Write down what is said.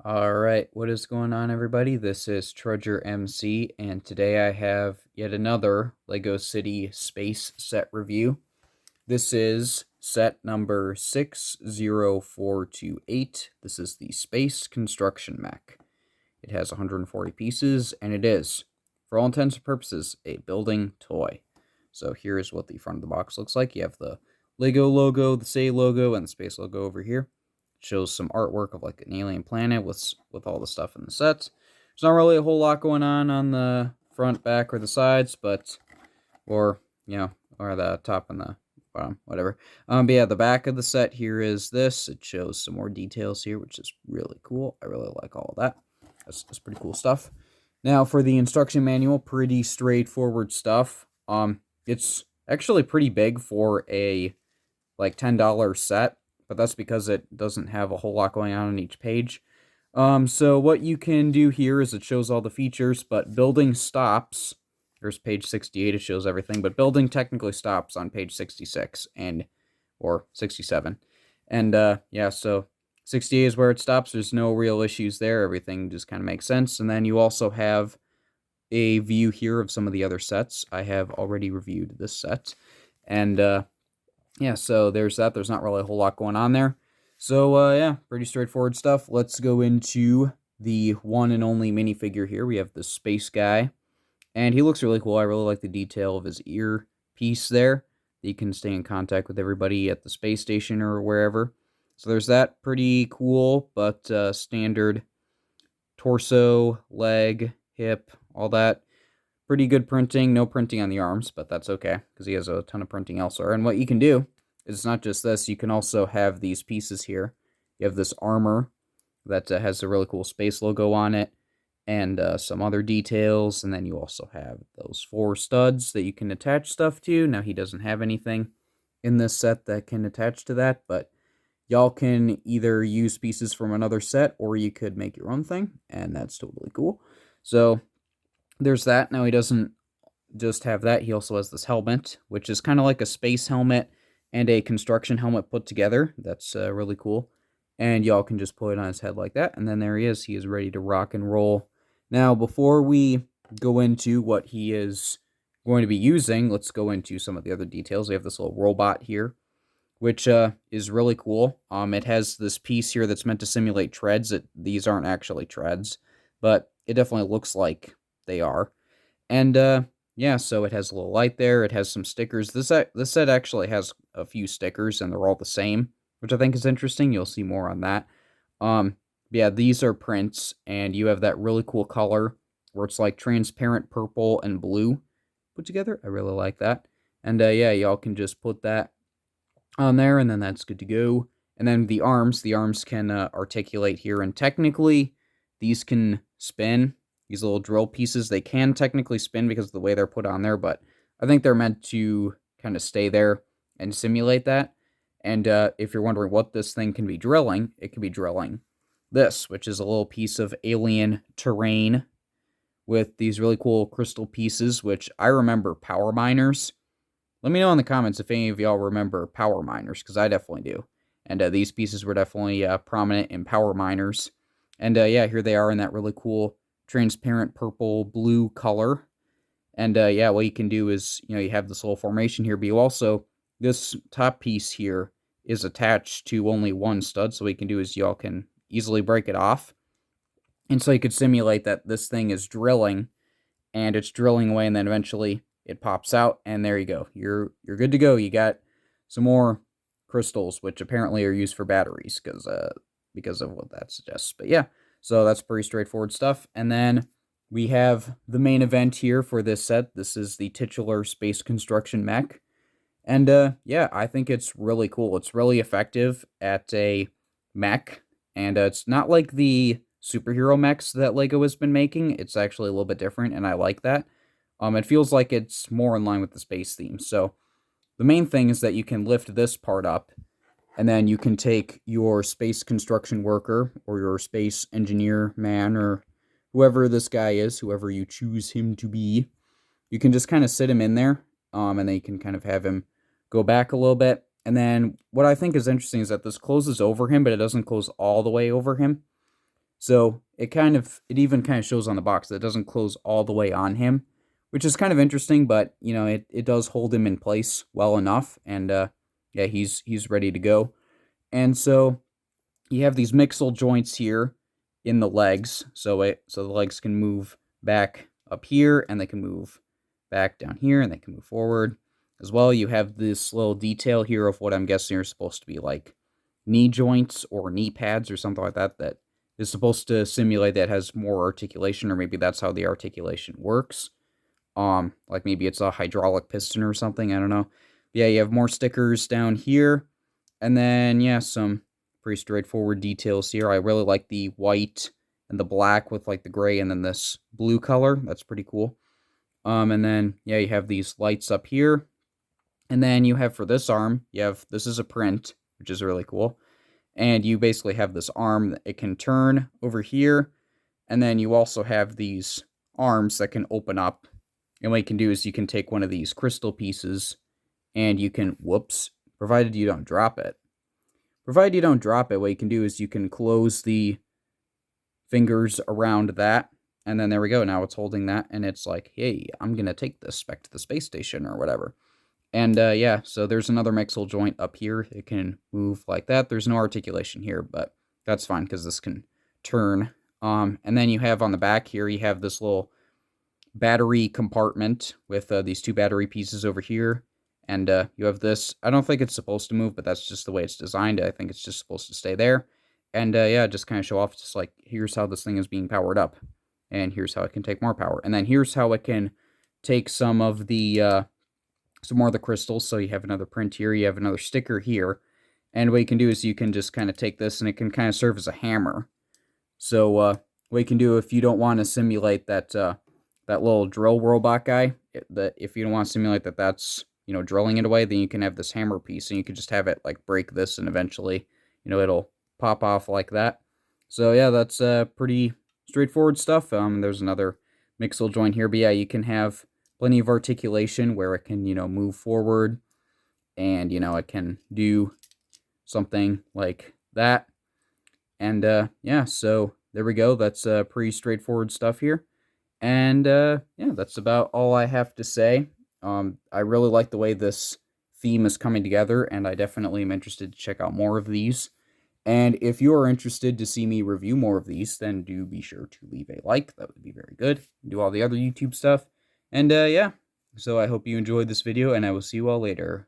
Alright, what is going on, everybody? This is Trudger MC, and today I have yet another LEGO City Space set review. This is set number 60428. This is the Space Construction Mech. It has 140 pieces, and it is, for all intents and purposes, a building toy. So here's what the front of the box looks like. You have the LEGO logo, the Say logo, and the Space logo over here. Shows some artwork of like an alien planet with all the stuff in the set. There's not really a whole lot going on the front, back, or the sides, but or the top and the bottom, whatever. But yeah, the back of the set here is this. It shows some more details here, which is really cool. I really like all of that. That's pretty cool stuff. Now for the instruction manual, pretty straightforward stuff. It's actually pretty big for a like $10 set, but that's because it doesn't have a whole lot going on each page. So what you can do here is it shows all the features, but building stops. Here's page 68, it shows everything, but building technically stops on page 66 or 67. And yeah, so 68 is where it stops. There's no real issues there. Everything just kind of makes sense. And then you also have a view here of some of the other sets. I have already reviewed this set. And yeah, so there's that. There's not really a whole lot going on there. So, yeah, pretty straightforward stuff. Let's go into the one and only minifigure here. We have the space guy, and he looks really cool. I really like the detail of his ear piece there. He can stay in contact with everybody at the space station or wherever. So there's that. Pretty cool, but standard torso, leg, hip, all that. Pretty good printing. No printing on the arms, but that's okay because he has a ton of printing elsewhere. And what you can do is it's not just this. You can also have these pieces here. You have this armor that has a really cool space logo on it and some other details. And then you also have those 4 studs that you can attach stuff to. Now, he doesn't have anything in this set that can attach to that, but y'all can either use pieces from another set or you could make your own thing, and that's totally cool. So there's that. Now, he doesn't just have that. He also has this helmet, which is kind of like a space helmet and a construction helmet put together. That's really cool. And y'all can just put it on his head like that. And then there he is. He is ready to rock and roll. Now, before we go into what he is going to be using, let's go into some of the other details. We have this little robot here, which is really cool. It has this piece here that's meant to simulate treads. These aren't actually treads, but it definitely looks like they are. And yeah, so it has a little light there. It has some stickers. This set actually has a few stickers, and they're all the same, which I think is interesting. You'll see more on that. Yeah, these are prints, and you have that really cool color where it's like transparent purple and blue put together. I really like that. And yeah, y'all can just put that on there, and then that's good to go. And then the arms can articulate here, and technically these can spin. These little drill pieces, they can technically spin because of the way they're put on there, but I think they're meant to kind of stay there and simulate that. And if you're wondering what this thing can be drilling, it can be drilling this, which is a little piece of alien terrain with these really cool crystal pieces, which I remember power miners. Let me know in the comments if any of y'all remember power miners, because I definitely do. And these pieces were definitely prominent in power miners. And yeah, here they are in that really cool transparent purple blue color. And yeah, what you can do is, you have this little formation here, but you also, this top piece here is attached to only one stud. So what you can do is y'all can easily break it off. And so you could simulate that this thing is drilling, and it's drilling away, and then eventually it pops out, and there you go. You're good to go. You got some more crystals, which apparently are used for batteries because of what that suggests. But yeah, so that's pretty straightforward stuff. And then we have the main event here for this set. This is the titular space construction mech. And yeah, I think it's really cool. It's really effective at a mech. And it's not like the superhero mechs that LEGO has been making. It's actually a little bit different, and I like that. It feels like it's more in line with the space theme. So the main thing is that you can lift this part up, and then you can take your space construction worker or your space engineer man or whoever this guy is, whoever you choose him to be. You can just kind of sit him in there, and then you can kind of have him go back a little bit. And then what I think is interesting is that this closes over him, but it doesn't close all the way over him. So it even kind of shows on the box that it doesn't close all the way on him, which is kind of interesting, but it does hold him in place well enough, and yeah, he's ready to go. And so you have these mixel joints here in the legs, so the legs can move back up here, and they can move back down here, and they can move forward as well. You have this little detail here of what I'm guessing are supposed to be like knee joints or knee pads or something like that that is supposed to simulate that has more articulation, or maybe that's how the articulation works. Like maybe it's a hydraulic piston or something, I don't know. Yeah, you have more stickers down here, and then yeah, some pretty straightforward details here. I really like the white and the black with like the gray and then this blue color. That's pretty cool. And then yeah, you have these lights up here. And then you have for this arm, this is a print, which is really cool. And you basically have this arm that it can turn over here. And then you also have these arms that can open up. And what you can do is you can take one of these crystal pieces and you can, whoops, provided you don't drop it. Provided you don't drop it, what you can do is you can close the fingers around that. And then there we go. Now it's holding that. And it's like, hey, I'm going to take this back to the space station or whatever. And yeah, so there's another mixel joint up here. It can move like that. There's no articulation here, but that's fine because this can turn. And then you have on the back here, you have this little battery compartment with these two battery pieces over here. And you have this. I don't think it's supposed to move, but that's just the way it's designed. I think it's just supposed to stay there. And yeah, just kind of show off, just like, here's how this thing is being powered up. And here's how it can take more power. And then here's how it can take some more of the crystals. So you have another print here, you have another sticker here. And what you can do is you can just kind of take this and it can kind of serve as a hammer. So what you can do if you don't want to simulate that little drill robot guy, if you don't want to simulate that's drilling it away, then you can have this hammer piece and you can just have it like break this and eventually it'll pop off like that. So yeah, that's pretty straightforward stuff. There's another mixel joint here, but yeah, you can have plenty of articulation where it can move forward, and it can do something like that. And yeah, so there we go. That's pretty straightforward stuff here. And yeah, that's about all I have to say. I really like the way this theme is coming together, and I definitely am interested to check out more of these. And if you are interested to see me review more of these, then do be sure to leave a like. That would be very good. Do all the other YouTube stuff. And yeah, so I hope you enjoyed this video, and I will see you all later.